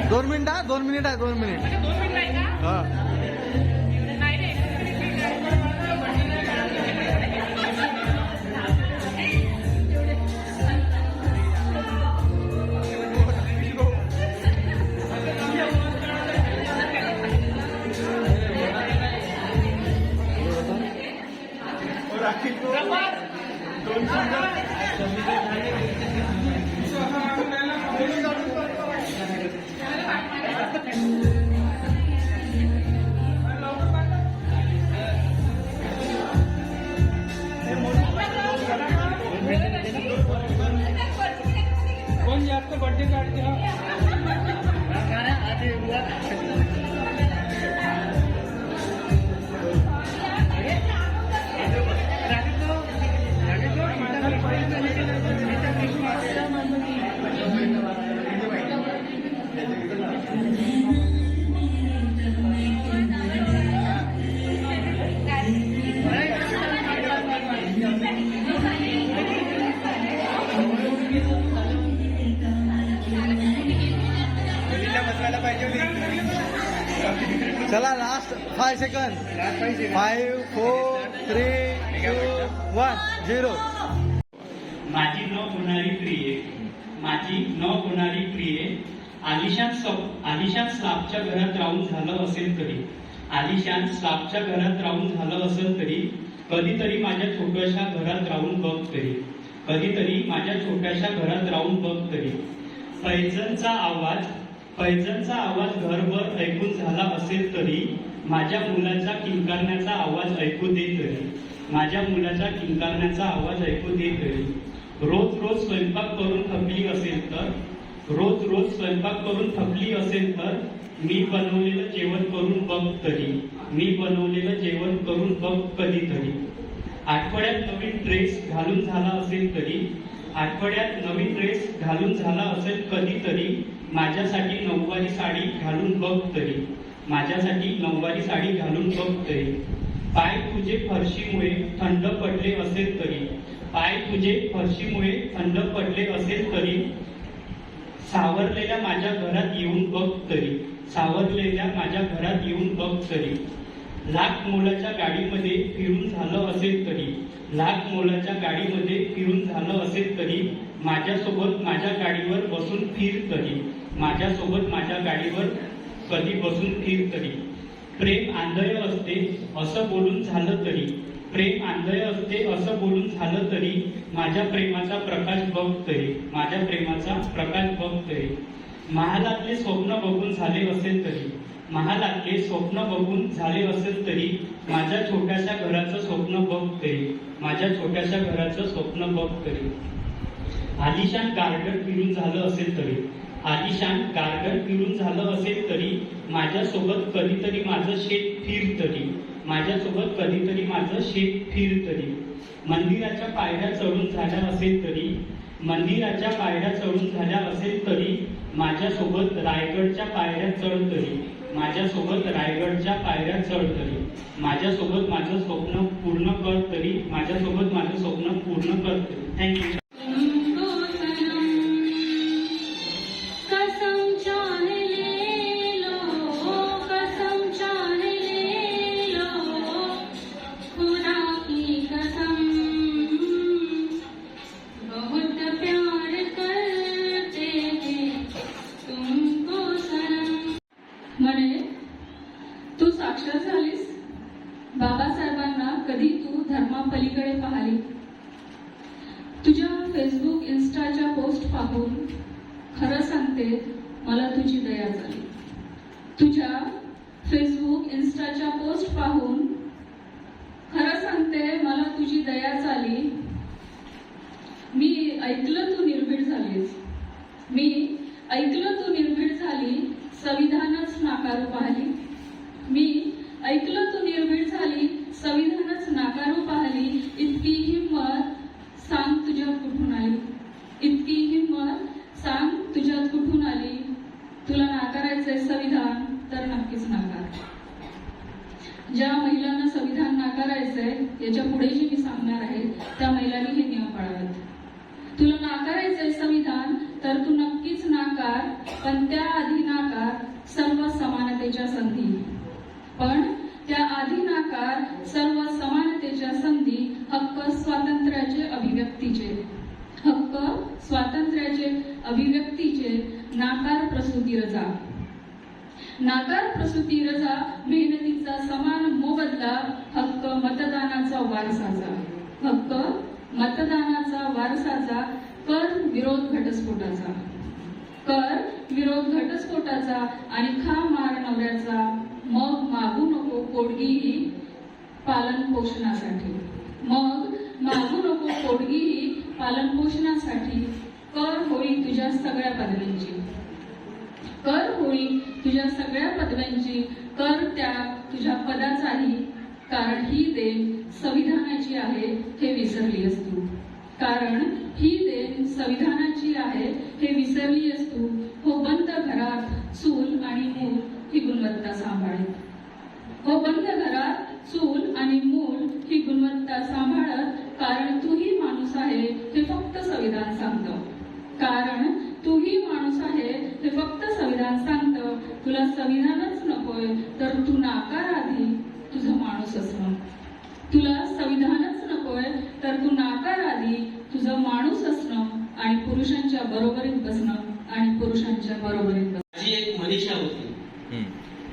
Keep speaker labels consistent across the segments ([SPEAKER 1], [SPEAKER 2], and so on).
[SPEAKER 1] 2 minute 2 minute आहे 2 minute. हा
[SPEAKER 2] कोण जास्त बर्थडे काढते
[SPEAKER 1] चला लास्ट 5 सेकंड. 5 4 3 2 1 0.
[SPEAKER 3] माझी न होणारी प्रिये, माझी न होणारी प्रिये, आलिशान स्लाबच्या घरात राहून झालं असेल तरी, आलिशान स्लाबच्या घरात राहून झालं असेल तरी, कधीतरी माझ्या छोट्याशा घरात राहून बघ तरी, कधीतरी माझ्या छोट्याशा घरात राहून बघ तरी. पैजणचा आवाज घरभर ऐकून झाला असेल तरी, माझ्या मुलाचा किंकारण्याचा आवाज ऐकू दे तरी, माझ्या मुलाचा किंकारण्याचा आवाज ऐकू दे तरी. रोज रोज स्वयंपाक करून थकली असेल तर, रोज रोज स्वयंपाक करून थकली असेल तर, मी बनवलेलं जेवण करून बघ तरी, मी बनवलेलं जेवण करून बघ कधीतरी. आठवड्यात नवीन ड्रेस घालून झाला असेल तरी, आठवड्यात नवीन ड्रेस घालून झाला असेल कधीतरी, माझ्यासाठी नऊवारी साडी घालून बघ तरी, माझ्यासाठी नऊवारी साडी घालून बघ तरी. पाय तुझे फरशीमुळे थंड पडले असेल तरी, पाय तुझे फरशीमुळे थंड पडले असेल तरी, सावरलेल्या माझ्या घरात येऊन बघ तरी, सावरलेल्या माझ्या घरात येऊन बघ तरी. लाख मोलाच्या गाडीमध्ये फिरून झालं असेल तरी, लाख मोलाच्या गाडीमध्ये फिरून झालं असेल तरी, माझ्यासोबत माझ्या गाडीवर बसून फिर तरी, माझ्यासोबत माझ्या गाडीवर कधी बसून फिर तरी. प्रेम आंधळ असते असं बोलून झालं तरी, प्रेम आंधळ असते असं बोलून झालं तरी, माझ्या प्रेमाचा प्रकाश बघ तरी, माझ्या प्रेमाचा प्रकाश बघ तरी. महालातले स्वप्न बघून झाले असेल तरी, महालातले स्वप्न बघून झाले असेल तरी, माझ्या छोट्याशा घराचं स्वप्न बघ तरी, माझ्या छोट्याशा घराचं स्वप्न बघ तरी. आलिशान गार्डन फिरून झालं असेल तरी, आलिशान गार्डन फिरून झालं असेल तरी, माझ्यासोबत कधीतरी माझं शेत फिर तरी, माझ्यासोबत कधीतरी माझं शेत फिर तरी. मंदिराच्या पायऱ्या चढून झाल्या असेल तरी, मंदिराच्या पायऱ्या चढून झाल्या असेल तरी, माझ्यासोबत रायगडच्या पायऱ्या चढ तरी, माझ्यासोबत रायगडच्या पायऱ्या चढ तरी. माझ्यासोबत माझं स्वप्न पूर्ण कर तरी, माझ्यासोबत माझं स्वप्न पूर्ण कर तरी. थँक्यू.
[SPEAKER 4] म्हणे तू साक्षर झालीस, बाबासाहेबांना कधी तू धर्मापलीकडे पाहिली. तुझ्या फेसबुक इन्स्टाच्या पोस्ट पाहून खरं सांगते मला तुझी दया झाली. तुझ्या फेसबुक इन्स्टाच्या पोस्ट पाहून खरं सांगते मला तुझी दया झाली. मी ऐकलं तू निर्भीड झालीस, मी ऐकलं तू निर्भीड झाली, संविधानच नाकारू पाहिली. मी ऐकलं तू निर्भीड झाली, संविधानच नाकारू पाहिली. इतकी हिंमत सांग तुझ्यात कुठून आली, इतकी हिंमत सांग तुझ्यात कुठून आली. तुला नाकारायचंय संविधान तर नक्कीच नाकार. ज्या महिलांना संविधान नाकारायचंय याच्या पुढे जे मी सांगणार आहे त्या महिलांनी हे नियम पाळावेत. तुला नाकारायचंय संविधान तर तू नक्कीच नाकार. नाकार, पण त्याआधी नाकार सर्व समानतेच्या संधी. पण त्या आधी नाकार सर्व समानतेच्या संधी, हक्क स्वातंत्र्याचे अभिव्यक्तीचे, हक्क स्वातंत्र्याचे अभिव्यक्तीचे, नाकार प्रसूती रजा. नाकार प्रसूती रजा, मेहनतीचा समान मोबदला, हक्क मतदानाचा वारसाचा, हक्क मतदानाचा वारसाचा, कर विरोध घटस्फोटाचा, कर विरोध घटस्फोटाचा आणि खा मार नवऱ्याचा, मग मागू नको पोटगीही पालन पोषणासाठी, मग मागू नको पोटगीही पालन पोषणासाठी, कर होळी तुझ्या सगळ्या पदव्यांची, कर होळी तुझ्या सगळ्या पदव्यांची, कर त्याग तुझ्या पदाचाही, कारण ही देण संविधानाची आहे हे विसरलीस तू, कारण ही देण संविधानाची आहे हे विसरलीस तू. हो बंद घरात चूल आणि मूल ही गुणवत्ता सांभाळत, हो बंद घरात चूल आणि मूल ही गुणवत्ता सांभाळत, कारण तूही माणूस आहे हे फक्त संविधान सांगतं, कारण तूही माणूस आहे हे फक्त संविधान सांगतं. तुला संविधानच नकोय तर तू नाकार आधी तुझं माणूस असणं, तुला संविधानच नकोय तर तू नाकार आधी तुझं माणूस असणं आणि पुरुषांच्या बरोबरीत बसणं आणि पुरुषांच्या बरोबरीत बसणं.
[SPEAKER 5] माझी एक मनीषा होती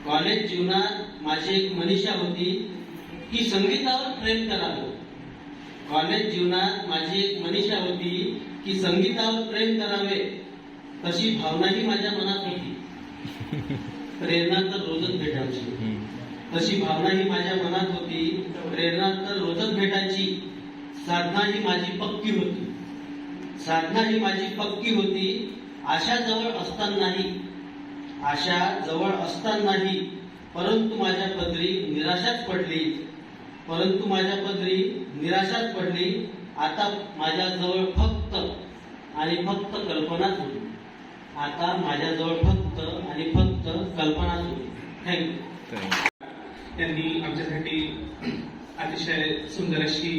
[SPEAKER 5] कॉलेज जीवनात, माझी एक मनीषा होती की संगीतावर प्रेम करावे. कॉलेज जीवनात माझी एक मनीषा होती की संगीतावर प्रेम करावे, तशी भावनाही माझ्या मनात होती. प्रेरणा तर रोजच भेटायची, तशी भावनाही माझ्या मनात होती. प्रेरणा तर रोजच भेटायची. साधना ही माझी पक्की होती, साधना ही माझी पक्की होती. आशा जवळ असतानाही, आशा जवळ असतानाही, परंतु माझ्या पदरी निराशाच पडली, परंतु माझ्या पदरी निराशाच पडली. आता माझ्याजवळ फक्त आणि फक्त कल्पनाच होती, आता माझ्याजवळ फक्त आणि फक्त कल्पनाच होती. थँक्यू.
[SPEAKER 6] त्यांनी आमच्यासाठी अतिशय सुंदर अशी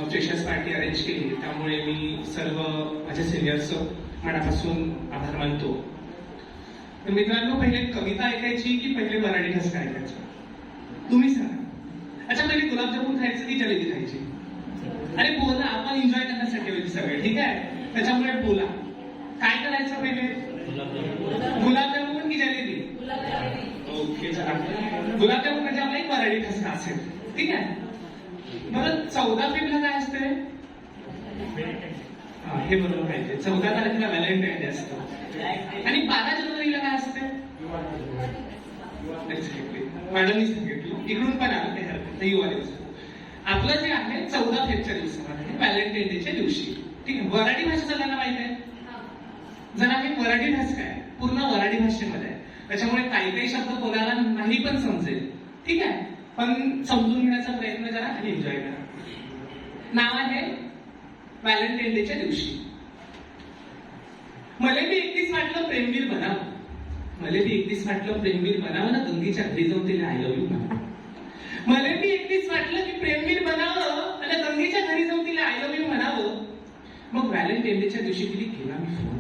[SPEAKER 6] फ्रेशर्स पार्टी अरेंज केली, त्यामुळे मी सर्व माझ्या सिनियर्सचं मनापासून आभार मानतो. तर मित्रांनो, पहिले कविता ऐकायची की पहिले मराठी ठसका ऐकायचा? तुम्ही सांगा. अच्छा, पहिले गुलाबजामुन खायचं की जलेबी खायची? अरे बोला, आपण एन्जॉय करण्यासाठी होती सगळे, ठीक आहे? त्याच्यामुळे बोला, काय करायचं पहिले? गुलाबजामुन की जलेबी? ओके, चला. गुलाबजामुन म्हणजे आपला एक मराठी ठसका असेल, ठीक आहे? बरं, 14 फेब्रुवारीला काय असते? हे बरोबर पाहिजे. 14 तारखेला व्हॅलेंटाईन डे असतो आणि 12 जानेवारीला काय असते? मॅडमनी सांगितलं, इकडून पण आलं, काही हरकत नाही, युवा दिवस. आपलं जे आहे 14 फेब्रुवारीच्या दिवसामध्ये व्हॅलेंटाईन डेच्या दिवशी, ठीक आहे? वराठी भाषा सगळ्यांना माहित आहे? जरा हे मराठी ठसका आहे, पूर्ण वराठी भाषेमध्ये आहे, त्याच्यामुळे काही काही शब्द बोलायला नाही पण समजेल, ठीक आहे? पण समजून घेण्याचा प्रयत्न करा आणि एन्जॉय करा. नाव आहे व्हॅलेंटाईन डेच्या दिवशी. मला बी 31 वाटलं प्रेमवीर बनावं, मला बी 31 वाटलं प्रेमवीर बनावं ना, गंगेच्या घरी जाऊन तिला आय लव्ह यू म्हणावं. मला बी 31 वाटलं की प्रेमवीर बनावं आणि गंगेच्या घरी जाऊन तिला आय लव्ह यू म्हणावं. मग व्हॅलेंटाईन डेच्या दिवशी तिला केला मी फोन,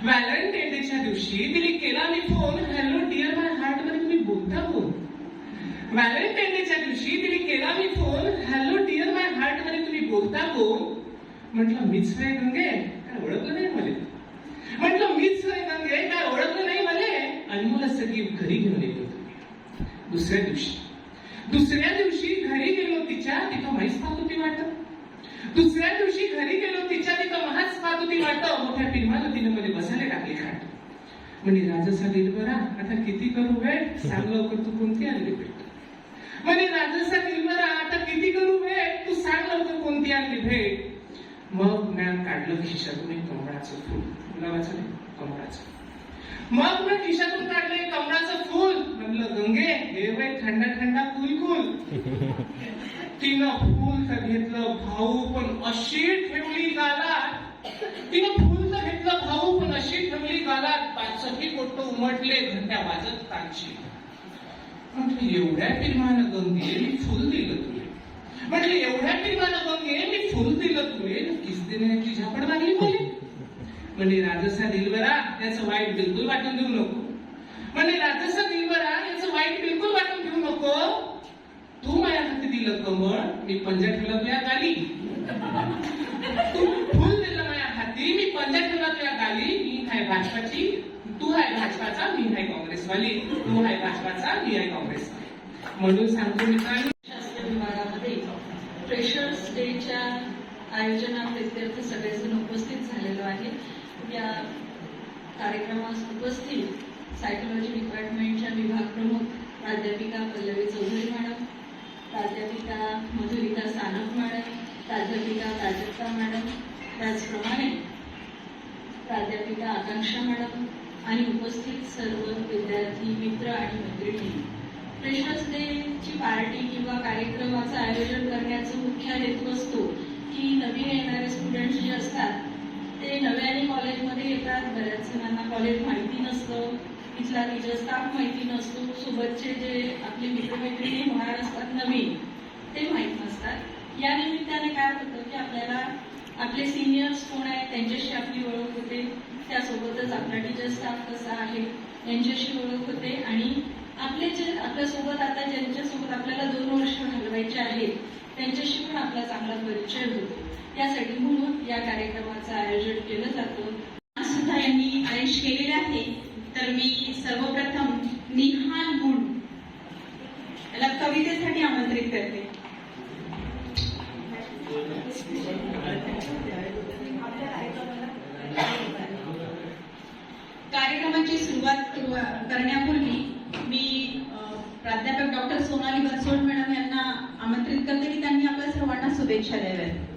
[SPEAKER 6] व्हॅलेंटाईन डेच्या दिवशी तिला केला मी फोन. हॅलो डिअर माय हार्ट मध्ये तुम्ही बोलता कोण? व्हॅलेंटाईन डेच्या दिवशी तिने केला मी फोन. हॅलो डिअर माय हार्ट मध्ये तुम्ही बोलता कोण? म्हटलं मीच आहे गंगे, काय ओळखलं नाही मला? म्हटलं मीच आहे गंगे, काय ओळखलं नाही मला? आणि मला सगळी घरी घेऊन येत होती. दुसऱ्या दिवशी घरी गेलो तिच्या, तिथं म्हैस पाहत होती वाटत. दुसऱ्या दिवशी घरी गेलो तिच्या, तिथं महाच पाहत होती वाटत. मोठ्या पिरमाला तिने मध्ये बसायला टाकली खाट. म्हणजे राजसा गेल बरा, आता किती करू वेळ, सांग लवकर तू कोणती आणली भेट? म्हणे राजसा गेल बरा, आता किती करू वेळ, तू सांग लवकर कोणती आणली भेट? मग मॅम काढलं खिशातून एक कमळाचं फूल, गुलाबाचं नाही, कमळाचं. मग मी खिशातून काढलं कमळाचं फूल. म्हणलं गंगे, हे वय थंडा थंडा कूल कूल. तिनं फूल तर घेतलं भाऊ, पण अशी ठेवली गालात. तिनं फूल तर घेतलं भाऊ, पण अशी ठेवली गालात. पाचही कोट उमटले, घंट्या वाजत कानशी. म्हटलं एवढ्या प्रेमानं गंगे मी फुल दिलं तुले, म्हटलं एवढ्या प्रेमानं गंगे मी फुल दिलं तुले, किस देण्याची झापड मारली बोले. म्हणजे राजसा दिलबरा याचं वाईट बिलकुल वाटून देऊ नको. म्हणजे राजसा दिलबरा याचं वाईट बिलकुल वाटून देऊ नको. तू माझ्या हाती दिलं कमळ, मी पंजा ठेवला तुझ्या गाली. तू फुल दिलं माझ्या हाती, मी पंजा ठेवला तुझ्या गाली. मी आहे भाजपाची, तू आहे भाजपाचा, मी आहे काँग्रेसवाली. तू आहे भाजपाचा, मी आहे काँग्रेसवाली. म्हणून सांगतो मित्रांनो,
[SPEAKER 4] शास्त्र विभागामध्ये फ्रेशर्स डेच्या आयोजनात विद्यार्थी सगळेजण उपस्थित झालेलो आहे. या कार्यक्रमास उपस्थित सायकोलॉजी डिपार्टमेंटच्या विभाग प्रमुख प्राध्यापिका पल्लवी चौधरी मॅडम, प्राध्यापिका मधुरिता सानप मॅडम, प्राध्यापिका प्राजक्ता मॅडम, त्याचप्रमाणे प्राध्यापिका आकांक्षा मॅडम आणि उपस्थित सर्व विद्यार्थी मित्र आणि मैत्रिणी. फ्रेशर्स डेची पार्टी किंवा कार्यक्रमाचं आयोजन करण्याचा मुख्य हेतू असतो की नवीन येणारे स्टुडंट्स जे असतात ते नव्याने कॉलेजमध्ये येतात. बऱ्याच जणांना कॉलेज माहिती नसतं, तिथला टीचर स्टाफ माहिती नसतो, सोबतचे जे आपले मित्रमैत्रिणी होणार असतात नवीन ते माहीत नसतात. या निमित्ताने काय होतं की आपल्याला आपले सिनियर्स कोण आहेत त्यांच्याशी आपली ओळख होते, त्यासोबतच आपला टीचर स्टाफ कसा आहे यांच्याशी ओळख होते आणि आपले जे आपल्यासोबत आता ज्यांच्यासोबत आपल्याला 2 वर्ष घालवायचे आहेत त्यांच्याशी पण आपला चांगला परिचय होतो. यासाठी म्हणून या कार्यक्रमाचं आयोजन केलं जातं.
[SPEAKER 7] सुद्धा यांनी अरेंज केलेले आहे. तर मी सर्वप्रथम निहाल गुण याला कवितेसाठी आमंत्रित करते. कार्यक्रमाची सुरुवात करण्यापूर्वी मी प्राध्यापक डॉक्टर सोनाली बनसोड मॅडम यांना आमंत्रित करते की त्यांनी आपल्या सर्वांना शुभेच्छा द्याव्यात.